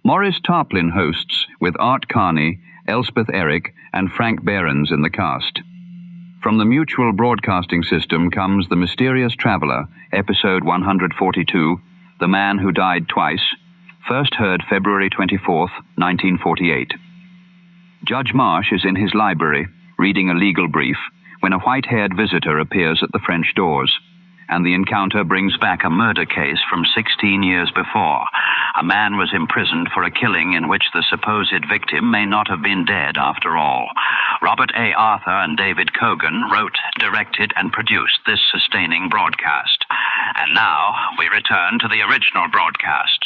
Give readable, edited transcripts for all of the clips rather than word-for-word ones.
Maurice Tarplin hosts with Art Carney, Elspeth Eric, and Frank Behrens in the cast. From the Mutual Broadcasting System comes The Mysterious Traveller, episode 142, The Man Who Died Twice, first heard February 24th, 1948. Judge Marsh is in his library, reading a legal brief, when a white-haired visitor appears at the French doors, and the encounter brings back a murder case from 16 years before. A man was imprisoned for a killing in which the supposed victim may not have been dead after all. Robert A. Arthur and David Cogan wrote, directed, and produced this sustaining broadcast. And now we return to the original broadcast.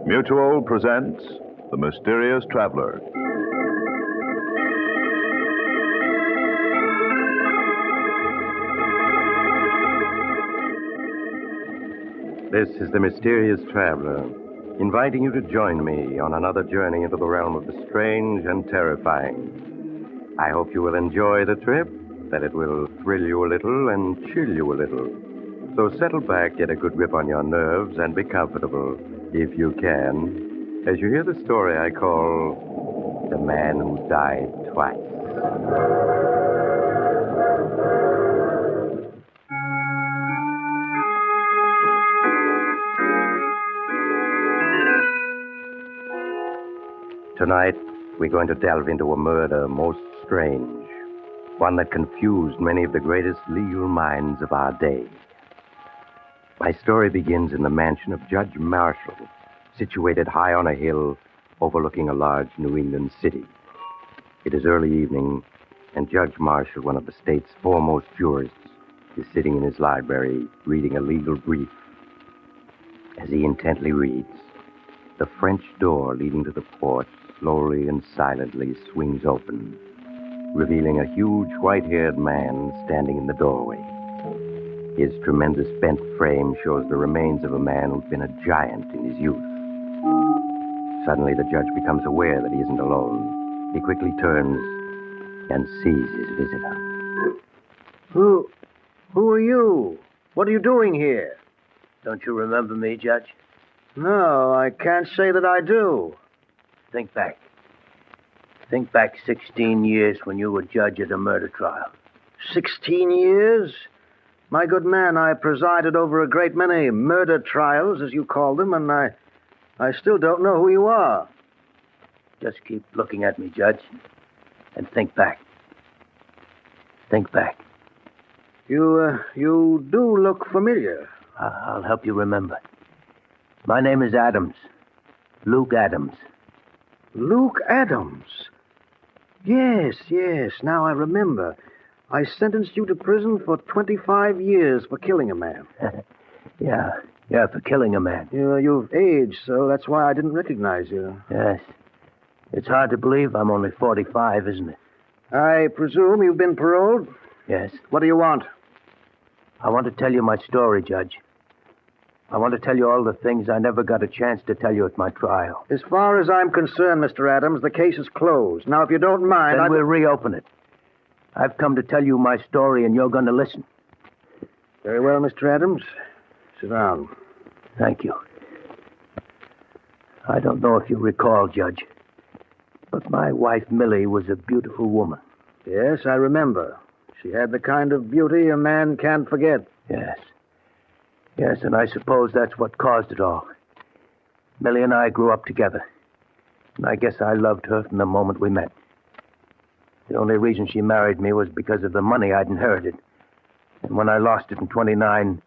Mutual presents The Mysterious Traveler. This is The Mysterious Traveler, inviting you to join me on another journey into the realm of the strange and terrifying. I hope you will enjoy the trip, that it will thrill you a little and chill you a little. So settle back, get a good grip on your nerves, and be comfortable, if you can, as you hear the story I call The Man Who Died Twice. Tonight, we're going to delve into a murder most strange, one that confused many of the greatest legal minds of our day. My story begins in the mansion of Judge Marshall, situated high on a hill overlooking a large New England city. It is early evening, and Judge Marshall, one of the state's foremost jurists, is sitting in his library reading a legal brief. As he intently reads, the French door leading to the porch slowly and silently swings open, revealing a huge white-haired man standing in the doorway. His tremendous bent frame shows the remains of a man who'd been a giant in his youth. Suddenly, the judge becomes aware that he isn't alone. He quickly turns and sees his visitor. Who are you? What are you doing here? Don't you remember me, Judge? No, I can't say that I do. Think back. Think back 16 years when you were judge at a murder trial. 16 years? My good man, I presided over a great many murder trials, as you call them, and I still don't know who you are. Just keep looking at me, Judge, and think back. Think back. You do look familiar. I'll help you remember. My name is Adams. Luke Adams. Luke Adams? Yes, now I remember. I sentenced you to prison for 25 years for killing a man. Yeah, for killing a man. You've aged, so that's why I didn't recognize you. Yes. It's hard to believe I'm only 45, isn't it? I presume you've been paroled? Yes. What do you want? I want to tell you my story, Judge. I want to tell you all the things I never got a chance to tell you at my trial. As far as I'm concerned, Mr. Adams, the case is closed. Now, if you don't mind... Then we'll reopen it. I've come to tell you my story, and you're going to listen. Very well, Mr. Adams. Sit down. Thank you. I don't know if you recall, Judge, but my wife, Millie, was a beautiful woman. Yes, I remember. She had the kind of beauty a man can't forget. Yes, and I suppose that's what caused it all. Millie and I grew up together, and I guess I loved her from the moment we met. The only reason she married me was because of the money I'd inherited. And when I lost it in 29,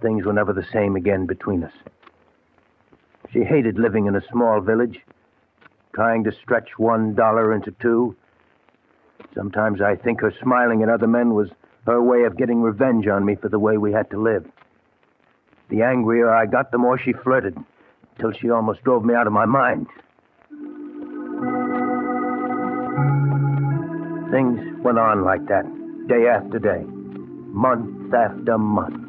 things were never the same again between us. She hated living in a small village, trying to stretch $1 into $2. Sometimes I think her smiling at other men was her way of getting revenge on me for the way we had to live. The angrier I got, the more she flirted, till she almost drove me out of my mind. Things went on like that, day after day, month after month.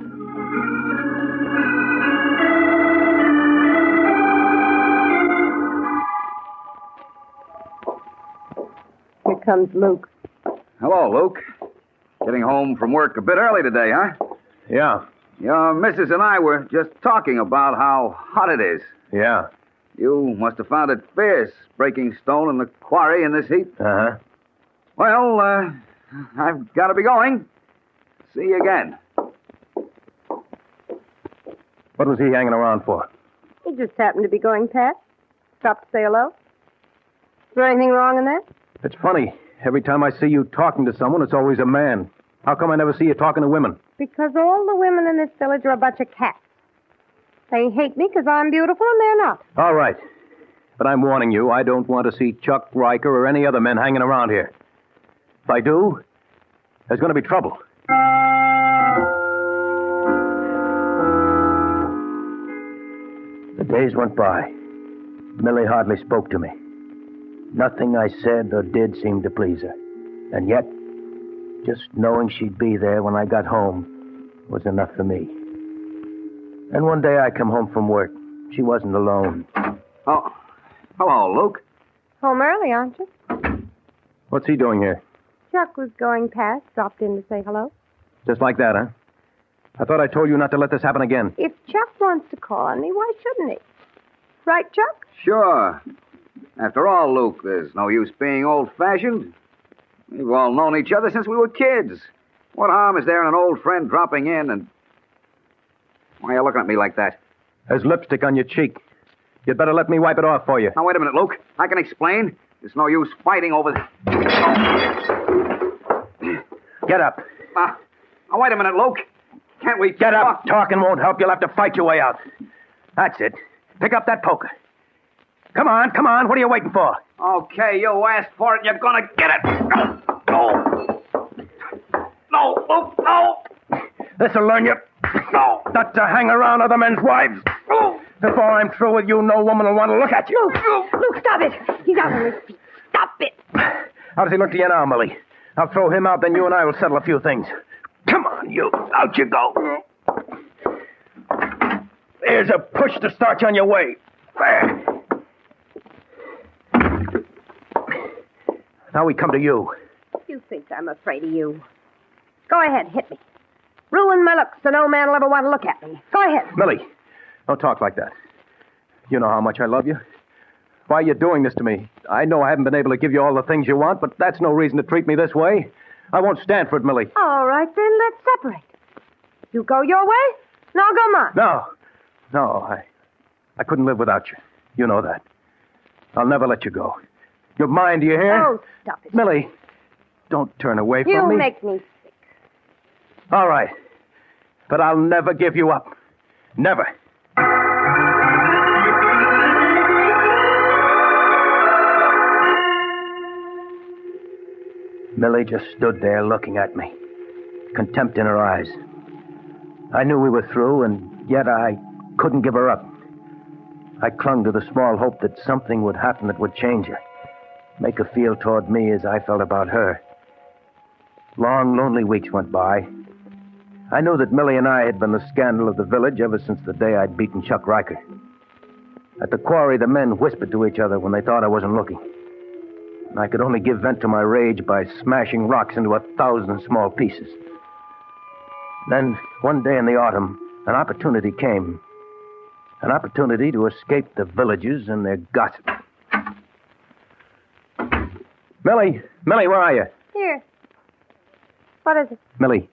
comes Luke. Hello, Luke. Getting home from work a bit early today, huh? Yeah. Your missus and I were just talking about how hot it is. Yeah. You must have found it fierce, breaking stone in the quarry in this heat. Uh-huh. Well, I've got to be going. See you again. What was he hanging around for? He just happened to be going past. Stopped to say hello. Is there anything wrong in that? It's funny. Every time I see you talking to someone, it's always a man. How come I never see you talking to women? Because all the women in this village are a bunch of cats. They hate me because I'm beautiful and they're not. All right. But I'm warning you, I don't want to see Chuck, Riker, or any other men hanging around here. If I do, there's going to be trouble. The days went by. Millie hardly spoke to me. Nothing I said or did seemed to please her. And yet, just knowing she'd be there when I got home was enough for me. And one day I come home from work. She wasn't alone. Oh, hello, Luke. Home early, aren't you? What's he doing here? Chuck was going past, stopped in to say hello. Just like that, huh? I thought I told you not to let this happen again. If Chuck wants to call on me, why shouldn't he? Right, Chuck? Sure. After all, Luke, there's no use being old-fashioned. We've all known each other since we were kids. What harm is there in an old friend dropping in and... Why are you looking at me like that? There's lipstick on your cheek. You'd better let me wipe it off for you. Now, wait a minute, Luke. I can explain. There's no use fighting over... Get up. Now, wait a minute, Luke. Can't we... Get up. Talking won't help. You'll have to fight your way out. That's it. Pick up that poker. Come on, come on. What are you waiting for? Okay, you asked for it. You're gonna get it. No. No, Luke, no. This'll learn you. No. Not to hang around other men's wives. No. Before I'm through with you, no woman will want to look at you. Luke, stop it. He's out on his feet. Stop it. How does he look to you now, Millie? I'll throw him out, then you and I will settle a few things. Come on, you. Out you go. There's a push to start you on your way. There. Now we come to you. You think I'm afraid of you. Go ahead, hit me. Ruin my looks so no man will ever want to look at me. Go ahead. Millie, don't talk like that. You know how much I love you. Why are you doing this to me? I know I haven't been able to give you all the things you want, but that's no reason to treat me this way. I won't stand for it, Millie. All right, then let's separate. You go your way, and I'll go mine. No, I couldn't live without you. You know that. I'll never let you go. You're mine, do you hear? Oh, stop it. Millie, don't turn away from me. You make me sick. All right. But I'll never give you up. Never. Millie just stood there looking at me, contempt in her eyes. I knew we were through, and yet I couldn't give her up. I clung to the small hope that something would happen that would change her, make her feel toward me as I felt about her. Long, lonely weeks went by. I knew that Millie and I had been the scandal of the village ever since the day I'd beaten Chuck Riker. At the quarry, the men whispered to each other when they thought I wasn't looking. And I could only give vent to my rage by smashing rocks into 1,000 small pieces. Then, one day in the autumn, an opportunity came. An opportunity to escape the villagers and their gossip. Millie, where are you? Here. What is it? Millie,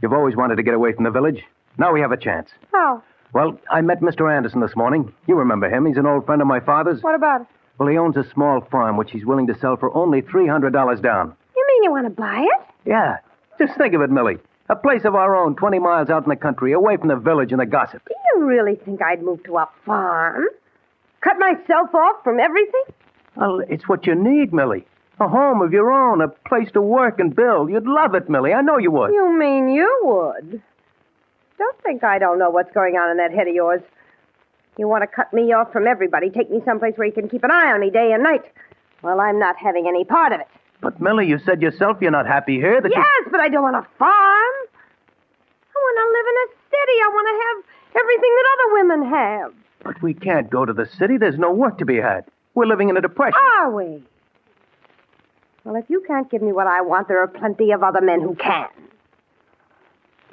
you've always wanted to get away from the village. Now we have a chance. How? Well, I met Mr. Anderson this morning. You remember him. He's an old friend of my father's. What about it? Well, he owns a small farm which he's willing to sell for only $300 down. You mean you want to buy it? Yeah. Just think of it, Millie. A place of our own, 20 miles out in the country, away from the village and the gossip. Do you really think I'd move to a farm? Cut myself off from everything? Well, it's what you need, Millie. A home of your own, a place to work and build. You'd love it, Millie. I know you would. You mean you would? Don't think I don't know what's going on in that head of yours. You want to cut me off from everybody, take me someplace where you can keep an eye on me day and night. Well, I'm not having any part of it. But, Millie, you said yourself you're not happy here. Yes, but I don't want a farm. I want to live in a city. I want to have everything that other women have. But we can't go to the city. There's no work to be had. We're living in a depression. Are we? Well, if you can't give me what I want, there are plenty of other men who can.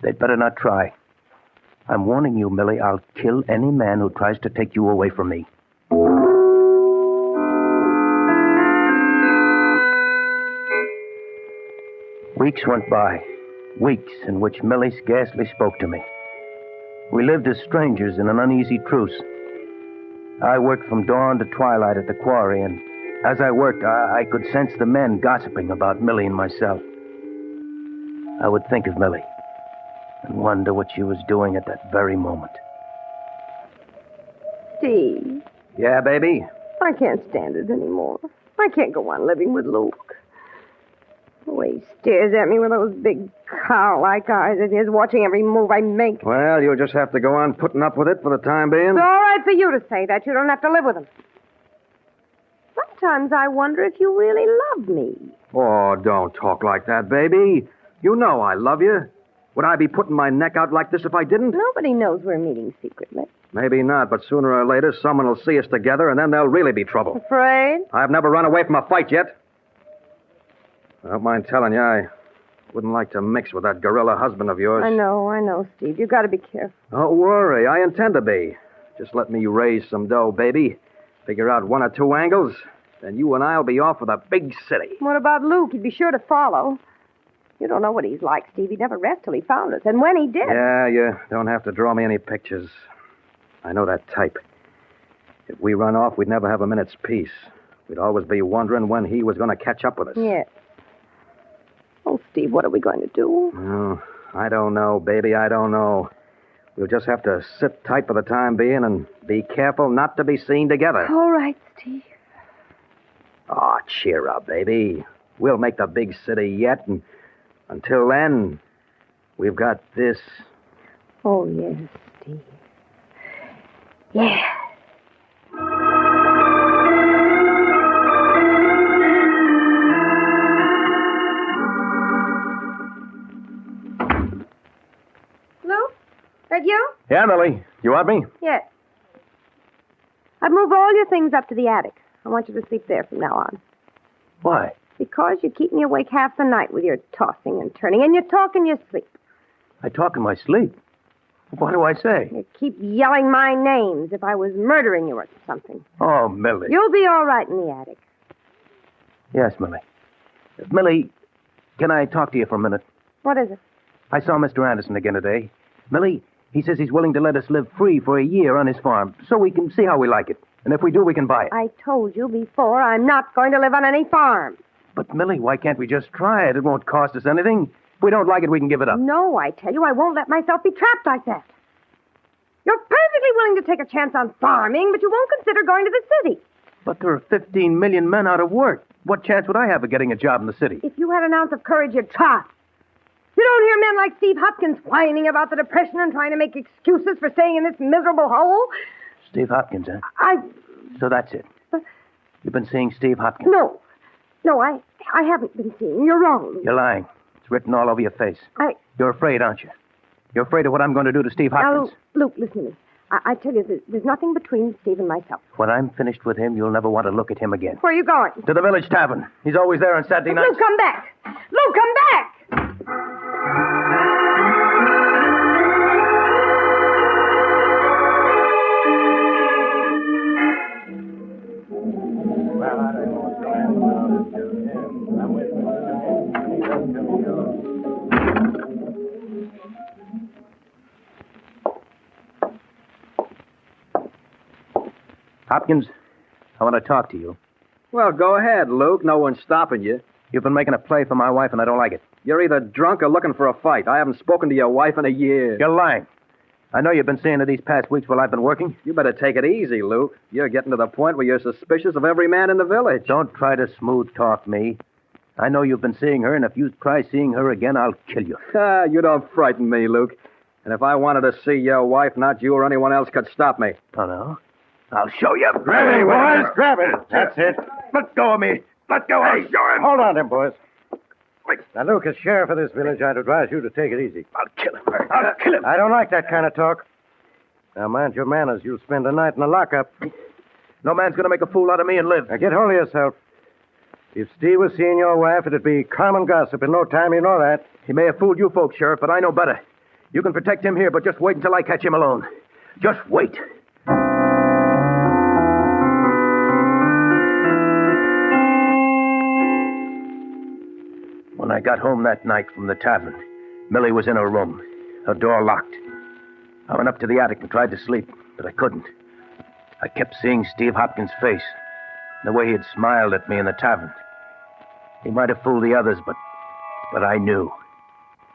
They'd better not try. I'm warning you, Millie, I'll kill any man who tries to take you away from me. Weeks went by. Weeks in which Millie scarcely spoke to me. We lived as strangers in an uneasy truce. I worked from dawn to twilight at the quarry, and as I worked, I could sense the men gossiping about Millie and myself. I would think of Millie and wonder what she was doing at that very moment. Steve, Yeah, baby? I can't stand it anymore. I can't go on living with Luke. The way he stares at me with those big cow-like eyes of his, watching every move I make. Well, you'll just have to go on putting up with it for the time being. It's all right for you to say that. You don't have to live with him. Sometimes I wonder if you really love me. Oh, don't talk like that, baby. You know I love you. Would I be putting my neck out like this if I didn't? Nobody knows we're meeting secretly. Maybe not, but sooner or later someone will see us together, and then there'll really be trouble. Afraid? I've never run away from a fight yet. I don't mind telling you, I wouldn't like to mix with that gorilla husband of yours. I know, Steve. You got to be careful. Don't worry, I intend to be. Just let me raise some dough, baby. Figure out one or two angles, then you and I'll be off for the big city. What about Luke? He'd be sure to follow. You don't know what he's like, Steve. He'd never rest till he found us. And when he did... Yeah, you don't have to draw me any pictures. I know that type. If we run off, we'd never have a minute's peace. We'd always be wondering when he was going to catch up with us. Yes. Oh, Steve, what are we going to do? Oh, I don't know, baby, I don't know. We'll just have to sit tight for the time being and be careful not to be seen together. All right, Steve. Oh, cheer up, baby. We'll make the big city yet, and until then, we've got this. Oh, yes, Steve. Yeah. Luke? That you? Yeah, Millie. You want me? Yes. I've moved all your things up to the attic. I want you to sleep there from now on. Why? Because you keep me awake half the night with your tossing and turning, and you talk in your sleep. I talk in my sleep. What do I say? You keep yelling my names if I was murdering you or something. Oh, Millie. You'll be all right in the attic. Yes, Millie. Millie, can I talk to you for a minute? What is it? I saw Mr. Anderson again today. Millie, he says he's willing to let us live free for a year on his farm so we can see how we like it. And if we do, we can buy it. I told you before I'm not going to live on any farm. But, Millie, why can't we just try it? It won't cost us anything. If we don't like it, we can give it up. No, I tell you, I won't let myself be trapped like that. You're perfectly willing to take a chance on farming, but you won't consider going to the city. But there are 15 million men out of work. What chance would I have of getting a job in the city? If you had an ounce of courage, you'd try. You don't hear men like Steve Hopkins whining about the Depression and trying to make excuses for staying in this miserable hole. Steve Hopkins, huh? So that's it. You've been seeing Steve Hopkins? No, I haven't been seeing. You're wrong, Luke. You're lying. It's written all over your face. You're afraid, aren't you? You're afraid of what I'm going to do to Steve Hopkins. Now, Luke, listen to me. I tell you, there's nothing between Steve and myself. When I'm finished with him, you'll never want to look at him again. Where are you going? To the village tavern. He's always there on Saturday nights. Luke, come back! Luke, come back! Hopkins, I want to talk to you. Well, go ahead, Luke. No one's stopping you. You've been making a play for my wife, and I don't like it. You're either drunk or looking for a fight. I haven't spoken to your wife in a year. You're lying. I know you've been seeing her these past weeks while I've been working. You better take it easy, Luke. You're getting to the point where you're suspicious of every man in the village. Don't try to smooth talk me. I know you've been seeing her, and if you try seeing her again, I'll kill you. You don't frighten me, Luke. And if I wanted to see your wife, not you or anyone else could stop me. Oh, no? I'll show you. Grab it, boys. Grab it. That's it. Let go of me. Let go of me. Show him. Hold on, them boys. Now, Luke, as sheriff of this village, I'd advise you to take it easy. I'll kill him. I'll kill him. I don't like that kind of talk. Now, mind your manners. You'll spend the night in a lockup. No man's going to make a fool out of me and live. Now, get hold of yourself. If Steve was seeing your wife, it'd be common gossip in no time, you know that. He may have fooled you folks, Sheriff, but I know better. You can protect him here, but just wait until I catch him alone. Just wait. When I got home that night from the tavern, Millie was in her room, her door locked. I went up to the attic and tried to sleep, but I couldn't. I kept seeing Steve Hopkins' face, the way he had smiled at me in the tavern. He might have fooled the others, but I knew.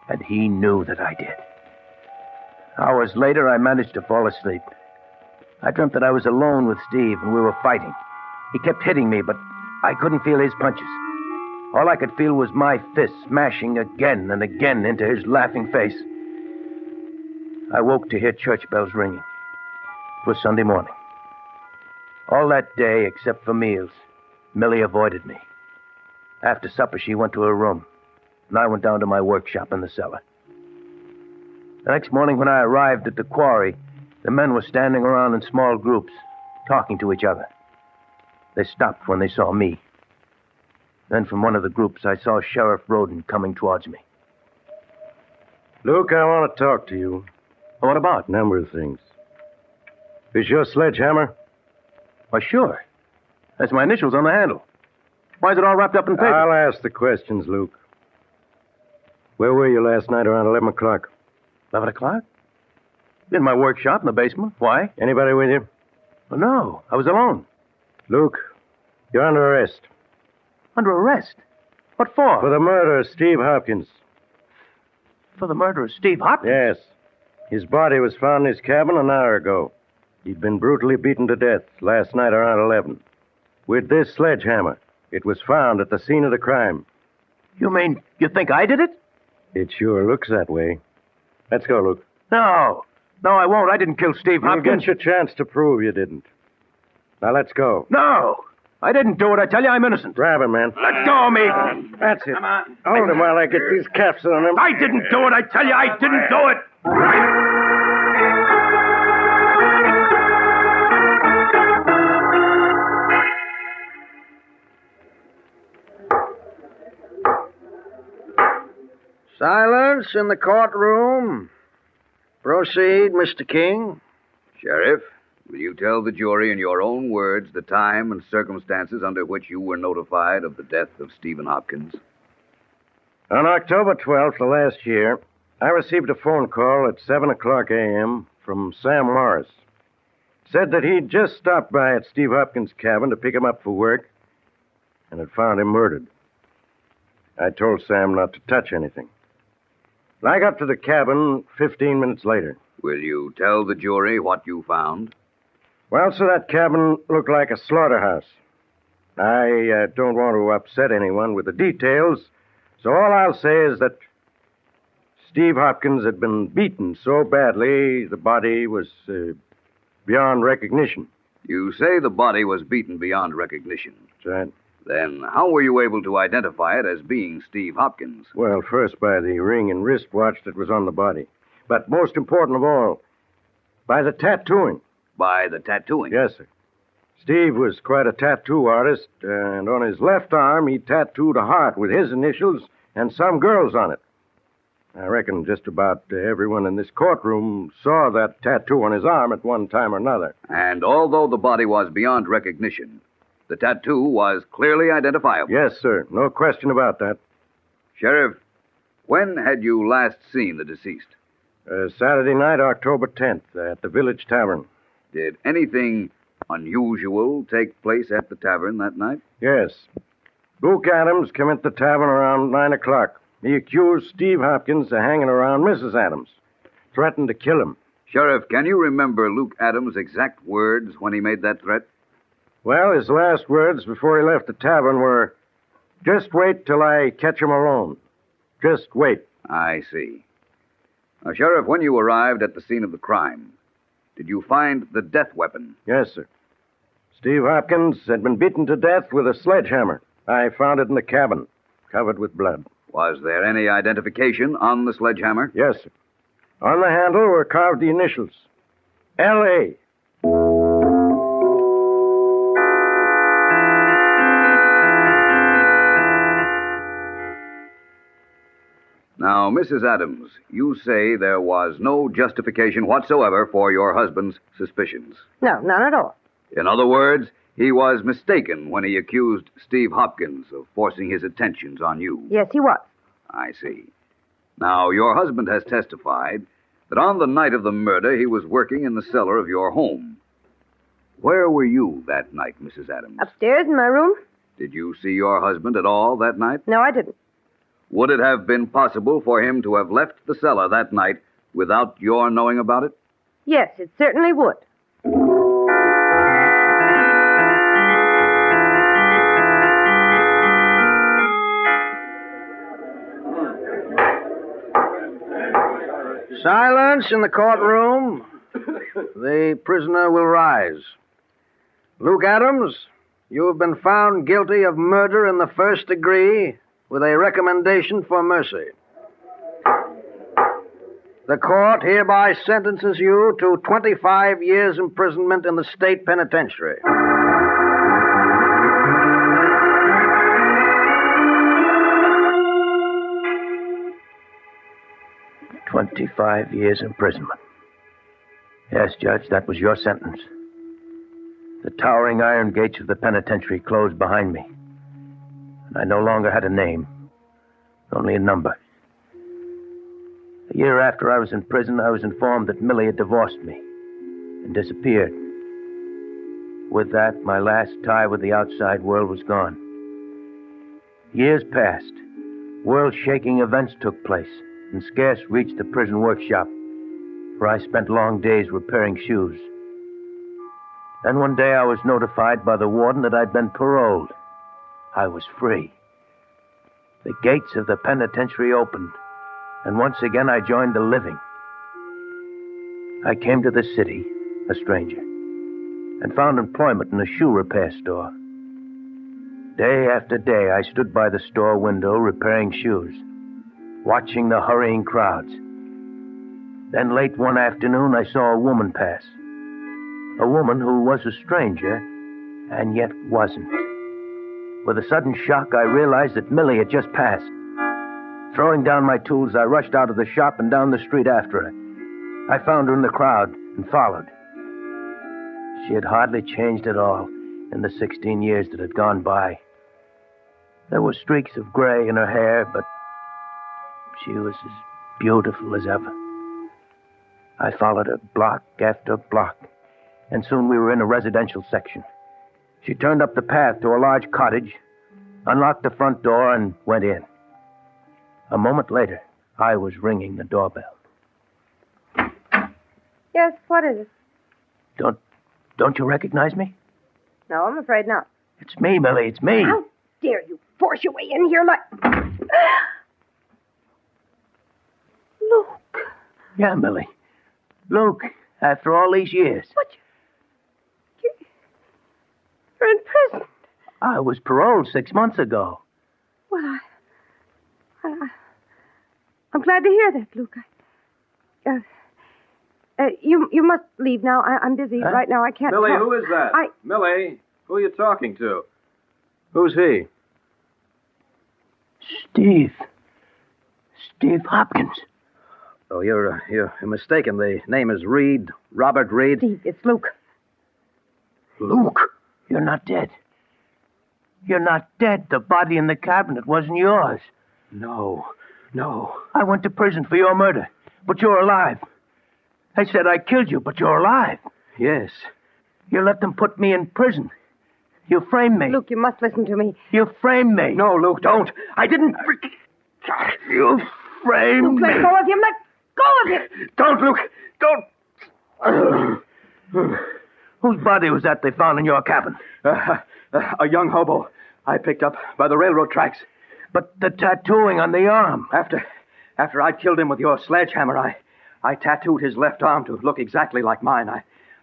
And he knew that I did. Hours later, I managed to fall asleep. I dreamt that I was alone with Steve and we were fighting. He kept hitting me, but I couldn't feel his punches. All I could feel was my fists smashing again and again into his laughing face. I woke to hear church bells ringing. It was Sunday morning. All that day, except for meals, Millie avoided me. After supper, she went to her room, and I went down to my workshop in the cellar. The next morning when I arrived at the quarry, the men were standing around in small groups, talking to each other. They stopped when they saw me. Then from one of the groups, I saw Sheriff Roden coming towards me. Luke, I want to talk to you. What about? A number of things. Is your sledgehammer? Why, sure. That's my initials on the handle. Why is it all wrapped up in paper? I'll ask the questions, Luke. Where were you last night around 11 o'clock? 11 o'clock? In my workshop in the basement. Why? Anybody with you? Well, no, I was alone. Luke, you're under arrest. Under arrest? What for? For the murder of Steve Hopkins. For the murder of Steve Hopkins? Yes. His body was found in his cabin an hour ago. He'd been brutally beaten to death last night around 11. With this sledgehammer. It was found at the scene of the crime. You mean you think I did it? It sure looks that way. Let's go, Luke. No. No, I won't. I didn't kill Steve You'll Hopkins. get your chance to prove you didn't. Now, let's go. No. I didn't do it. I tell you, I'm innocent. Grab him, man. Let go of me. That's it. Come on. Hold him while I get these cuffs on him. I didn't do it. I tell you, I didn't do it. Silence in the courtroom. Proceed, Mr. King. Sheriff, will you tell the jury in your own words the time and circumstances under which you were notified of the death of Stephen Hopkins? On October 12th of last year, I received a phone call at 7 o'clock a.m. from Sam Morris. It said that he'd just stopped by at Steve Hopkins' cabin to pick him up for work and had found him murdered. I told Sam not to touch anything. I got to the cabin 15 minutes later. Will you tell the jury what you found? Well, sir, that cabin looked like a slaughterhouse. I don't want to upset anyone with the details, so all I'll say is that Steve Hopkins had been beaten so badly the body was beyond recognition. You say the body was beaten beyond recognition. That's right. Then how were you able to identify it as being Steve Hopkins? Well, first by the ring and wristwatch that was on the body. But most important of all, by the tattooing. By the tattooing? Yes, sir. Steve was quite a tattoo artist, and on his left arm he tattooed a heart with his initials and some girls on it. I reckon just about everyone in this courtroom saw that tattoo on his arm at one time or another. And although the body was beyond recognition, the tattoo was clearly identifiable? Yes, sir. No question about that. Sheriff, when had you last seen the deceased? Saturday night, October 10th, at the Village Tavern. Did anything unusual take place at the tavern that night? Yes. Luke Adams came into the tavern around 9 o'clock. He accused Steve Hopkins of hanging around Mrs. Adams, threatened to kill him. Sheriff, can you remember Luke Adams' exact words when he made that threat? Well, his last words before he left the tavern were, "Just wait till I catch him alone. Just wait." I see. Now, Sheriff, when you arrived at the scene of the crime, did you find the death weapon? Yes, sir. Steve Hopkins had been beaten to death with a sledgehammer. I found it in the cabin, covered with blood. Was there any identification on the sledgehammer? Yes, sir. On the handle were carved the initials, L.A. Now, Mrs. Adams, you say there was no justification whatsoever for your husband's suspicions. No, none at all. In other words, he was mistaken when he accused Steve Hopkins of forcing his attentions on you. Yes, he was. I see. Now, your husband has testified that on the night of the murder, he was working in the cellar of your home. Where were you that night, Mrs. Adams? Upstairs in my room? Did you see your husband at all that night? No, I didn't. Would it have been possible for him to have left the cellar that night without your knowing about it? Yes, it certainly would. Silence in the courtroom. The prisoner will rise. Luke Adams, you have been found guilty of murder in the first degree with a recommendation for mercy. The court hereby sentences you to 25 years imprisonment in the state penitentiary. 25 years imprisonment. Yes, Judge, that was your sentence. The towering iron gates of the penitentiary closed behind me. And I no longer had a name, only a number. A year after I was in prison, I was informed that Millie had divorced me and disappeared. With that, my last tie with the outside world was gone. Years passed. World-shaking events took place and scarce reached the prison workshop, where I spent long days repairing shoes. Then one day I was notified by the warden that I'd been paroled. I was free. The gates of the penitentiary opened, and once again I joined the living. I came to the city, a stranger, and found employment in a shoe repair store. Day after day, I stood by the store window repairing shoes, watching the hurrying crowds. Then late one afternoon, I saw a woman pass. A woman who was a stranger, and yet wasn't. With a sudden shock, I realized that Millie had just passed. Throwing down my tools, I rushed out of the shop and down the street after her. I found her in the crowd and followed. She had hardly changed at all in the 16 years that had gone by. There were streaks of gray in her hair, but she was as beautiful as ever. I followed her block after block, and soon we were in a residential section. She turned up the path to a large cottage, unlocked the front door, and went in. A moment later, I was ringing the doorbell. Yes, what is it? Don't you recognize me? No, I'm afraid not. It's me, Millie, it's me. How dare you force your way in here like... Luke. Yeah, Millie. Luke, after all these years. But you're in prison. I was paroled 6 months ago. Well, I'm glad to hear that, Luke. You must leave now. I'm busy right now. I can't Millie, talk. who is that? Millie, who are you talking to? Who's he? Steve Hopkins. Oh, you're mistaken. The name is Reed, Robert Reed. Steve, it's Luke. Luke, you're not dead. You're not dead. The body in the cabinet wasn't yours. No. I went to prison for your murder, but you're alive. They said I killed you, but you're alive. Yes. You let them put me in prison. You framed me. Luke, you must listen to me. You framed me. No, Luke, don't. I didn't... You framed Luke, me. let go of him. Let go of him. Don't, Luke. Don't. Whose body was that they found in your cabin? A young hobo I picked up by the railroad tracks. But the tattooing on the arm. After I'd killed him with your sledgehammer, I tattooed his left arm to look exactly like mine.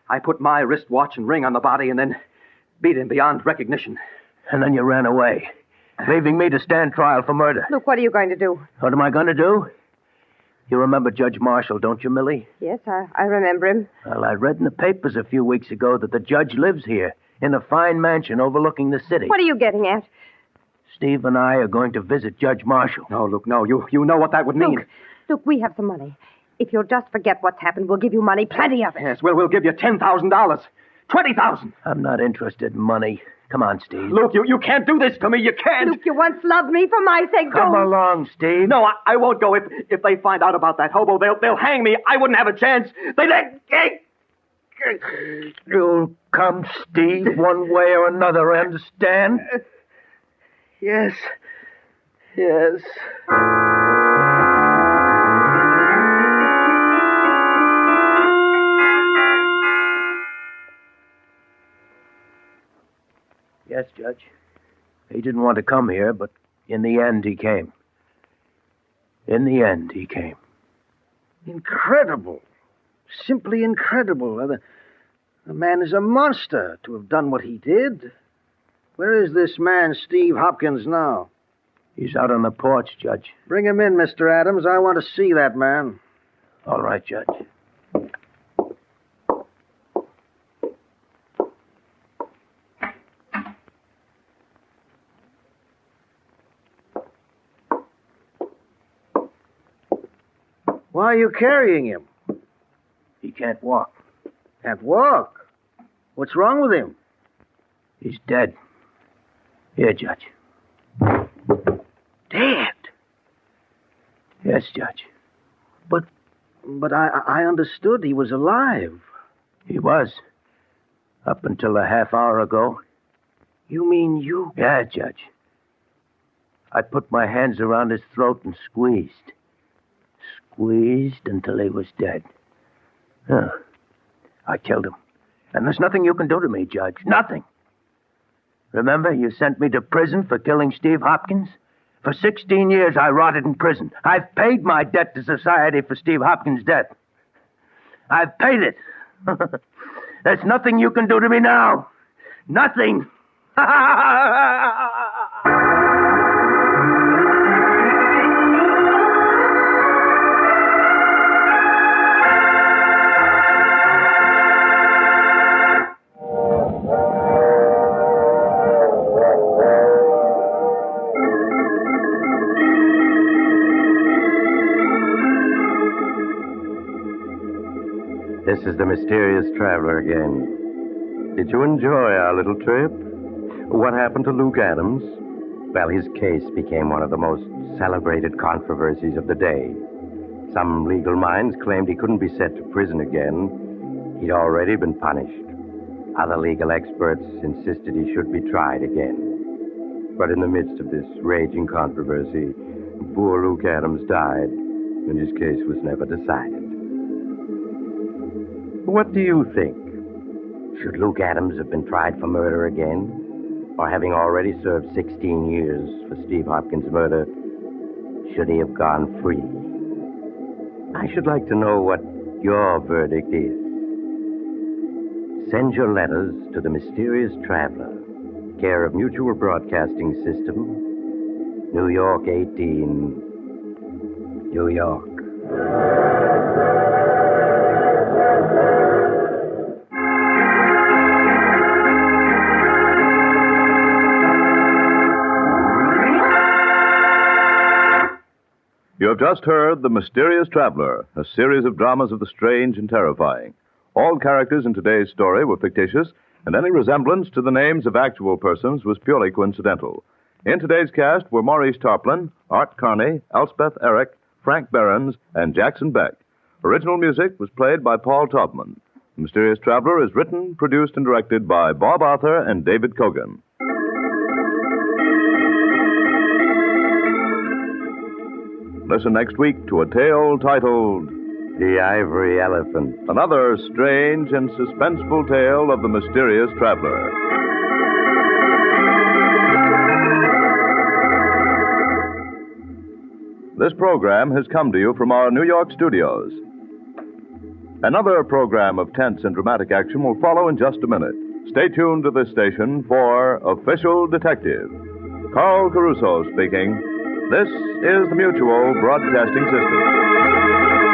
I put my wristwatch and ring on the body and then beat him beyond recognition. And then you ran away, leaving me to stand trial for murder. Luke, what are you going to do? What am I going to do? You remember Judge Marshall, don't you, Millie? Yes, I remember him. Well, I read in the papers a few weeks ago that the judge lives here, in a fine mansion overlooking the city. What are you getting at? Steve and I are going to visit Judge Marshall. No, Luke, no. You know what that would mean. Luke, we have some money. If you'll just forget what's happened, we'll give you money, plenty of it. Yes, we'll give you $10,000. $20,000. I'm not interested in money. Come on, Steve. Luke, you can't do this to me. You can't. Luke, you once loved me. For my sake, Come don't. along, Steve. No, I won't go. If they find out about that hobo, they'll hang me. I wouldn't have a chance. You'll come, Steve, one way or another, understand? Yes. Yes. Yes, Judge. He didn't want to come here, but in the end, he came. In the end, he came. Incredible. Simply incredible. The man is a monster to have done what he did. Where is this man, Steve Hopkins, now? He's out on the porch, Judge. Bring him in, Mr. Adams. I want to see that man. All right, Judge. Why are you carrying him? He can't walk. Can't walk? What's wrong with him? He's dead. Here, Judge. Dead? Yes, Judge. But I understood he was alive. He was. Up until a half hour ago. You mean you... Yeah, Judge. I put my hands around his throat and squeezed. Squeezed until he was dead. Huh. I killed him. And there's nothing you can do to me, Judge. Nothing. Remember, you sent me to prison for killing Steve Hopkins? For 16 years, I rotted in prison. I've paid my debt to society for Steve Hopkins' death. I've paid it. There's nothing you can do to me now. Nothing. This is the mysterious traveler again. Did you enjoy our little trip? What happened to Luke Adams? Well, his case became one of the most celebrated controversies of the day. Some legal minds claimed he couldn't be sent to prison again. He'd already been punished. Other legal experts insisted he should be tried again. But in the midst of this raging controversy, poor Luke Adams died, and his case was never decided. What do you think? Should Luke Adams have been tried for murder again? Or having already served 16 years for Steve Hopkins' murder, should he have gone free? I should like to know what your verdict is. Send your letters to the Mysterious Traveler, care of Mutual Broadcasting System, New York 18, New York. You have just heard The Mysterious Traveler, a series of dramas of the strange and terrifying. All characters in today's story were fictitious, and any resemblance to the names of actual persons was purely coincidental. In today's cast were Maurice Tarplin, Art Carney, Elspeth Eric, Frank Behrens, and Jackson Beck. Original music was played by Paul Taubman. The Mysterious Traveler is written, produced, and directed by Bob Arthur and David Kogan. Listen next week to a tale titled The Ivory Elephant. Another strange and suspenseful tale of the mysterious traveler. This program has come to you from our New York studios. Another program of tense and dramatic action will follow in just a minute. Stay tuned to this station for Official Detective. Carl Caruso speaking. This is the Mutual Broadcasting System.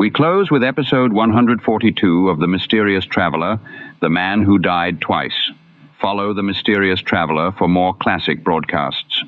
We close with episode 142 of The Mysterious Traveler, The Man Who Died Twice. Follow The Mysterious Traveler for more classic broadcasts.